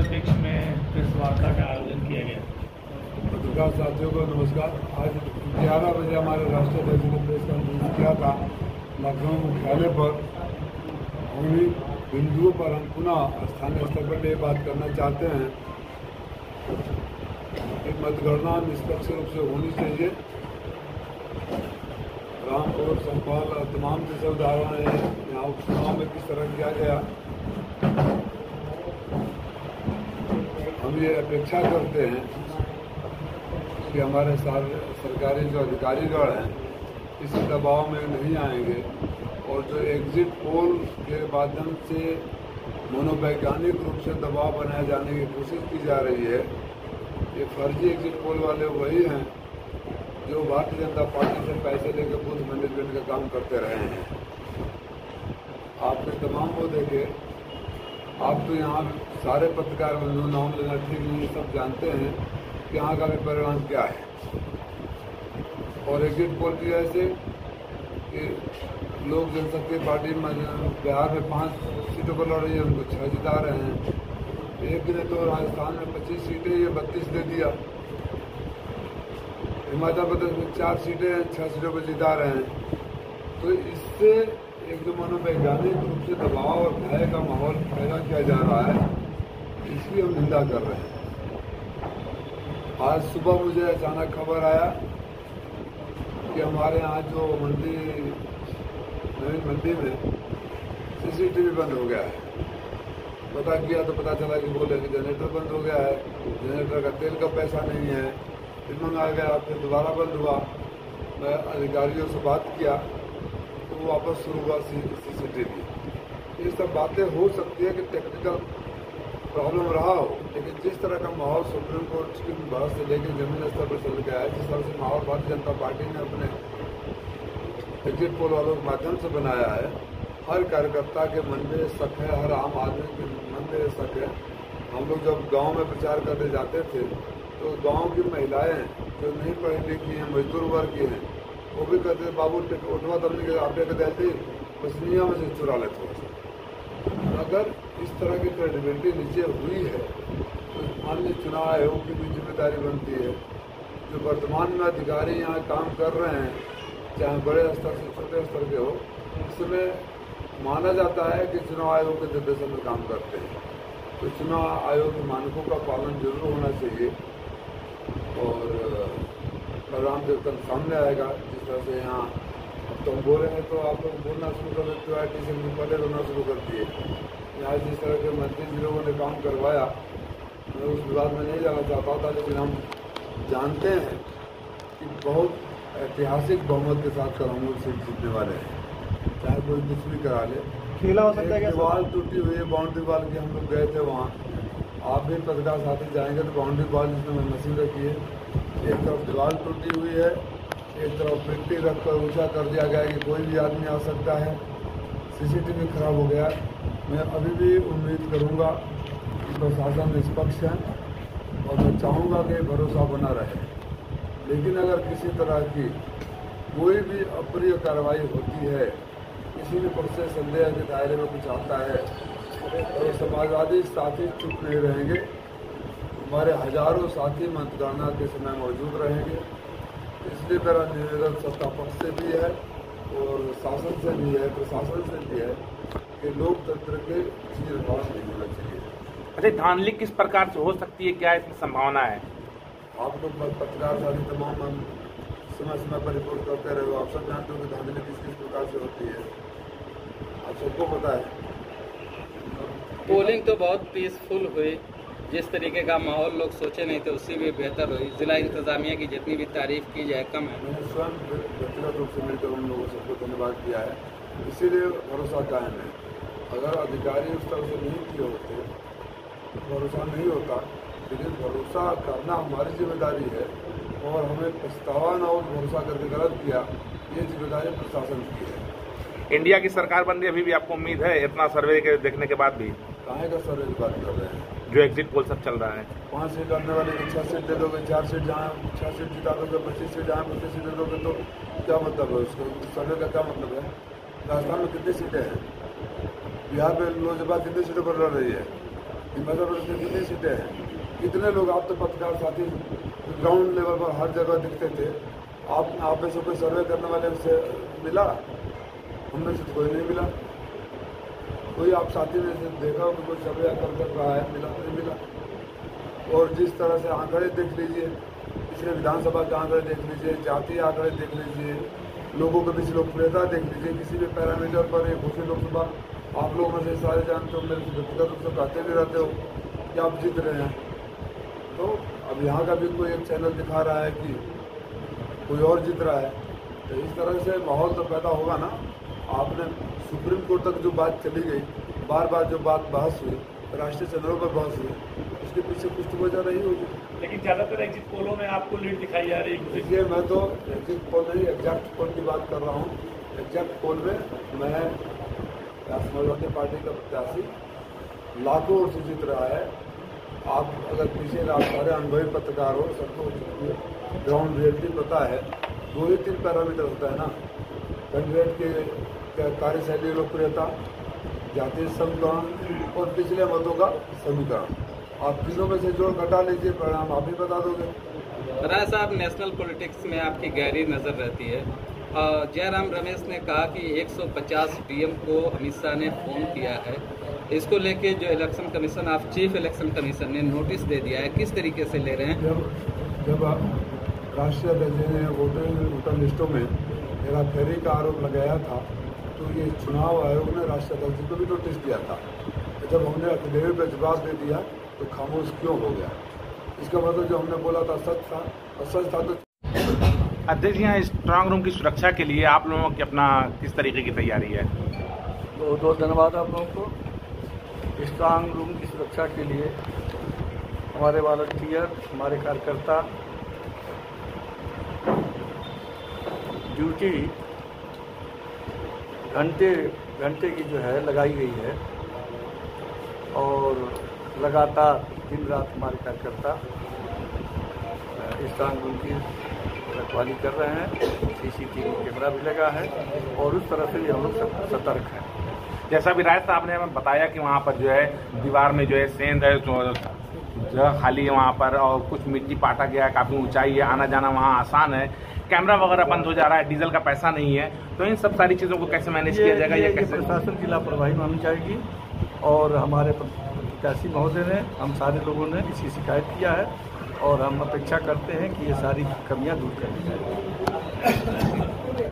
अध्यक्ष में प्रेस वार्ता का आयोजन किया गया। पत्रकार साथियों को नमस्कार। आज 11 बजे हमारे राष्ट्रीय अध्यक्ष ने प्रेस कॉन्फ्रेंस किया था लखनऊ मुख्यालय पर। उन्हीं बिंदुओं पर हम पुनः स्थानीय स्तर पर ये बात करना चाहते हैं कि मतगणना निष्पक्ष रूप से होनी चाहिए। रामपुर, संभल और तमाम जैसे उदाहरण है यहाँ उपचुनाव में किस तरह किया गया। हम ये अपेक्षा करते हैं कि हमारे सरकारी जो अधिकारीगण हैं किसी दबाव में नहीं आएंगे और जो एग्जिट पोल के माध्यम से मनोवैज्ञानिक रूप से दबाव बनाए जाने की कोशिश की जा रही है, ये फर्जी एग्जिट पोल वाले वही हैं जो भारतीय जनता पार्टी से पैसे लेकर बूथ मैनेजमेंट का काम करते रहे हैं। आपने तमाम को देखे, आप तो यहाँ सारे पत्रकार बंधु नाम लेना ठीक नहीं, सब जानते हैं कि यहाँ का भी परिणाम क्या है। और एग्जिट पोल की वजह से कि लोक जनशक्ति पार्टी बिहार में 5 सीटों पर लड़ रही है, उनको 6 जिता रहे हैं। एक ने तो राजस्थान में 25 सीटें ये 32 दे दिया। हिमाचल प्रदेश में 4 सीटें 6 सीटों पर जिता रहे हैं। तो इससे एक जो मनोवैज्ञानिक रूप से दबाव और भय का माहौल पैदा किया जा रहा है, इसकी हम निंदा कर रहे हैं। आज सुबह मुझे अचानक खबर आया कि हमारे यहाँ जो नवीन मंडी में CCTV बंद हो गया है। पता किया तो पता चला कि बोले कि जनरेटर बंद हो गया है, जनरेटर का तेल का पैसा नहीं है। फिर मंगाया गया, फिर दोबारा बंद हुआ। मैं अधिकारियों से बात किया तो वापस शुरू हुआ CCTV। ये सब बातें हो सकती है कि टेक्निकल प्रॉब्लम रहा हो, लेकिन जिस तरह का माहौल सुप्रीम कोर्ट की बहस से लेकर जमीन स्तर पर चल गया है, जिस तरह से माहौल भारतीय जनता पार्टी ने अपने एग्जिट पोल वालों के माध्यम से बनाया है, हर कार्यकर्ता के मन में शक है, हर आम आदमी के मन में शक है। हम लोग जब गांव में प्रचार करने जाते थे तो गांव की महिलाएं जो नहीं पढ़ी लिखी हैं, मजदूर वर्ग की हैं, वो भी कहते थे बाबू उठवा तबनी के आपे के देते बसनिया में से चुरा लेते हैं। अगर इस तरह की क्रेडिबिलिटी नीचे हुई है तो अन्य चुनाव आयोग की भी जिम्मेदारी बनती है। जो वर्तमान में अधिकारी यहाँ काम कर रहे हैं, चाहे बड़े स्तर से छोटे स्तर के हो, इसमें माना जाता है कि चुनाव आयोग के निर्देशन में काम करते हैं। तो चुनाव आयोग के मानकों का पालन जरूर होना चाहिए और परिणाम जब तक सामने आएगा, जिस तरह से यहाँ अब तो हम बोल रहे हैं तो आप लोग बोलना शुरू कर देते हो, IT से पहले रोना शुरू कर दिए। यहाँ जिस तरह के मंत्री जी लोगों ने काम करवाया, मैं उस विवाद में नहीं जाना चाहता था, लेकिन हम जानते हैं कि बहुत ऐतिहासिक बहुमत के साथ तृणमूल सीट जीतने वाले हैं, चाहे कोई कुछ भी करा ले। खेला हो सकता है। दीवार टूटी हुई है, बाउंड्री वॉल की, हम लोग गए थे वहाँ। आप भी पत्रकार साथी जाएंगे तो बाउंड्री वॉल जिसमें मशीन रखी है, एक तरफ दीवार टूटी हुई है, एक तरफ मिट्टी रखकर ऊंचा कर दिया गया है कि कोई भी आदमी आ सकता है। CCTV खराब हो गया। मैं अभी भी उम्मीद करूंगा कि प्रशासन निष्पक्ष है और मैं चाहूँगा कि भरोसा बना रहे। लेकिन अगर किसी तरह की कोई भी अप्रिय कार्रवाई होती है, किसी भी पक्ष से संदेह के दायरे में कुछ आता है, तो समाजवादी साथी चुप नहीं रहेंगे। हमारे हजारों साथी मतगणना के समय मौजूद रहेंगे। इसलिए मेरा निवेदन सत्ता पक्ष से भी है और शासन से भी है, प्रशासन से भी है कि लोकतंत्र के चीरभाव नहीं होना चाहिए। अच्छा, धांधली किस प्रकार से हो सकती है, क्या इसमें संभावना है? आप लोग पत्रकार साथी तमाम समय समय पर रिपोर्ट करते रहे हो, आप सब जानते हो कि धांधली किस किस प्रकार से होती है, आप सबको पता है। पोलिंग तो बहुत पीसफुल हुई, जिस तरीके का माहौल लोग सोचे नहीं थे उससे भी बेहतर हुई। जिला इंतजामिया की जितनी भी तारीफ की जाए कम है। मैंने स्वयं व्यक्तिगत रूप से मिलकर उन लोगों सबको धन्यवाद किया है, इसीलिए भरोसा कायम है। अगर अधिकारी उस तरह से नहीं किए होते तो भरोसा नहीं होता, लेकिन भरोसा करना हमारी जिम्मेदारी है और हमें पछतावा न हो भरोसा करके गलत किया, ये जिम्मेदारी प्रशासन की है। इंडिया की सरकार बनने अभी भी आपको उम्मीद है, इतना सर्वे के देखने के बाद भी? काहे का सर्वे की बात कर रहे हैं? जो एग्जिट पोल सब चल रहा है, 5 सीट आने वाले की 6 सीट दे दोगे, 4 सीट जहाँ 6 सीट जिता दोगे, 25 सीट जहाँ 25 सीट दे दोगे, तो क्या मतलब है उसको? सर्वे का क्या मतलब है? राजस्थान में कितनी सीटें हैं? बिहार में लोजपा कितनी सीटों पर लड़ रही है? कि मध्य प्रदेश में कितनी सीटें हैं, कितने लोग आप तो पत्रकार साथी ग्राउंड लेवल पर हर जगह दिखते थे, आप में से कोई सर्वे करने वाले से मिला? हमने से तो कोई नहीं मिला। कोई आप साथी ने से देखा हो कि कोई सर्वे कर रहा है? मिला नहीं मिला। और जिस तरह से आंकड़े देख लीजिए, पिछले विधानसभा के आंकड़े देख लीजिए, जातीय आंकड़े देख लीजिए, लोगों के बीच लोकप्रियता देख लीजिए, किसी भी पैरामीटर पर एक दूसरी लोकसभा आप लोग में से सारे जानते हो, मेरे व्यक्तिगत रूप से कहते भी रहते हो कि आप जीत रहे हैं। तो अब यहाँ का भी कोई एक चैनल दिखा रहा है कि कोई और जीत रहा है, तो इस तरह से माहौल तो पैदा होगा ना। आपने सुप्रीम कोर्ट तक जो बात चली गई, बार बार जो बात बहस हुई, राष्ट्रीय चैनलों पर बहस हुई, उसके पीछे कुछ तो वजह रही होगी। लेकिन ज़्यादातर एग्जिट पोलों में आपको लीड दिखाई जा रही है। देखिए, मैं तो एग्जिट पोल नहीं, एग्जैक्ट पोल की बात कर रहा हूँ। एग्जैक्ट पोल में मैं समाजवादी पार्टी का प्रत्याशी लाखों वोट से जीत रहा है। आप अगर पीछे आप सारे अनुभवी पत्रकार हो, सबको ग्राउंड रियलिटी पता है। 2 ही 3 पैरामीटर होता है ना, कैंडिडेट के कार्यशैली, लोकप्रियता, जातीय समीकरण और पिछले मतों का समीकरण। आप तीनों में से जोड़ घटा लीजिए, परिणाम आप ही बता दोगे। राय साहब, नेशनल पॉलिटिक्स में आपकी गहरी नज़र रहती है। जयराम रमेश ने कहा कि 150 डीएम को अमित शाह ने फ़ोन किया है। इसको लेके जो इलेक्शन कमीशन, आप चीफ इलेक्शन कमीशन ने नोटिस दे दिया है, किस तरीके से ले रहे हैं? जब राष्ट्रीय अध्यक्ष ने वोटर लिस्टों में मेरा फेरी का आरोप लगाया था, तो ये चुनाव आयोग ने राष्ट्रीय अध्यक्ष को भी नोटिस दिया था। जब हमने अफिडेविट पर जवाब दे दिया तो खामोश क्यों हो गया? इसका मतलब जो हमने बोला था सच था, और सच था तो। अध्यक्ष, यहाँ स्ट्रांग रूम की सुरक्षा के लिए आप लोगों की अपना किस तरीके की तैयारी है? बहुत धन्यवाद आप लोगों को। स्ट्रांग रूम की सुरक्षा के लिए हमारे वॉलंटियर, हमारे कार्यकर्ता ड्यूटी घंटे की जो है लगाई गई है, और लगातार दिन रात हमारे कार्यकर्ता स्ट्रांग रूम की रखवाली कर रहे हैं। सीसीटीवी कैमरा भी लगा है, और उस तरह से भी हम लोग सतर्क हैं। जैसा भी राय साहब ने हमें बताया कि वहाँ पर जो है दीवार में जो है सेंध है, जगह खाली है वहाँ पर, और कुछ मिट्टी पाटा गया है, काफ़ी ऊंचाई है, आना जाना वहाँ आसान है, कैमरा वगैरह बंद हो जा रहा है, डीजल का पैसा नहीं है, तो इन सब सारी चीज़ों को कैसे मैनेज किया जाएगा? ये कैसे प्रशासन की लापरवाही मानी जाएगी, और हमारे प्रत्याशी महोदय ने, हम सारे लोगों ने इसकी शिकायत किया है, और हम अपेक्षा करते हैं कि ये सारी कमियां दूर कर दी जाएगी।